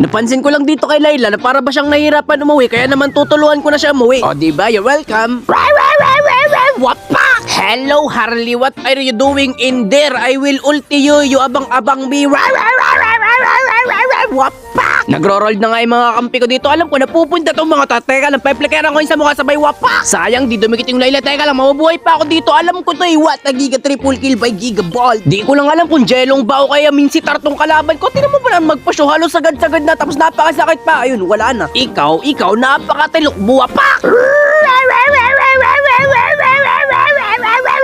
Napansin ko lang dito kay Layla na para ba siyang nahihirapan umuwi, kaya naman tutulungan ko na siya umuwi. O diba, you're welcome. Wapak! Hello Harley, what are you doing in there? I will ulti you abang-abang me. Wapak! Nagro-roll na nga yung mga kampi ko dito. Alam ko napupunta tong mga tateka. Nagpa-plekaran ko yung sa mukha sabay wapak. Sayang, di dumikit yung Layla. Teka lang, mabubuhay pa ako dito. Alam ko to eh. What? A giga triple kill by Giga Ball. Di ko lang alam kung jelong ba o kaya minsitar tong kalaban ko. Tinan mo ba na magpasyo? Halos sagad-sagad na. Tapos napakasakit pa. Ayun, wala na. Ikaw, napakatilok. Buwapak!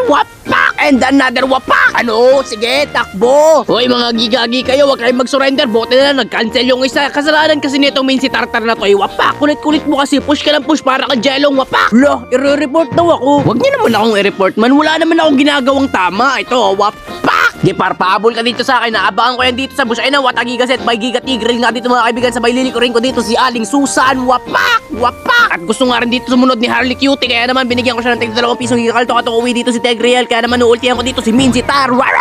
Wapak! And another wapak! Ano? Sige, takbo! Hoy mga gigagi kayo, huwag kayong mag-surrender. Bote na lang, nag-cancel yung isa. Kasalanan kasi nitong main si Tartar na to. Wapak! Kulit-kulit mo kasi, push ka lang push para ka jelong wapak! Lo, i-report daw ako. Huwag niyo naman akong i-report man. Wala naman akong ginagawang tama. Ito, wapak! Gepar, pahabol ka dito sa akin. Naabangan ko yan dito sa bush. Ay na, what a Giga set by Giga Tigreal nga dito mga kaibigan. Sabay lilikurin ko dito si Aling Susan. Wapak! Wapak! At gusto nga rin dito sumunod ni Harley Cutie. Kaya naman binigyan ko siya ng tig-2 pisong Giga Kalto. At uwi dito si Tigreal. Kaya naman uultihan ko dito si Minzy Tar. Wapak!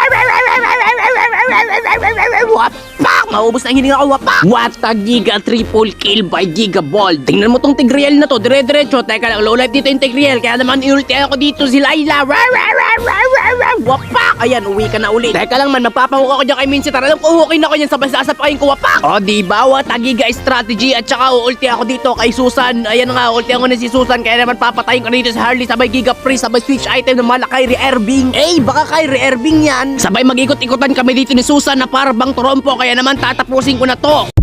Maubos na ang hininga ko. Wapak! What a Giga triple kill by Giga Ball. Tingnan mo tong Tigreal na to. Dire-diretso. Teka lang, low life dito yung Tigreal. Kaya naman iultihan ko dito si Layla. Wapak! Ayan, uwi ka na ulit. Teka lang man, magpapahook ako dyan kay Minzy Tar. Alam ko, hukin ako dyan, sabay sasapakin ko, wapak! O, diba, what a Giga strategy. At saka, uulti ako dito kay Susan. Ayan nga, uulti ako na si Susan. Kaya naman, papatayin ko dito si Harley. Sabay Giga Freeze, sabay switch item ng mala Kyrie Irving. Baka Kyrie Irving yan. Sabay mag-ikot-ikotan kami dito ni Susan na para bang trompo. Kaya naman, tatapusin ko na to.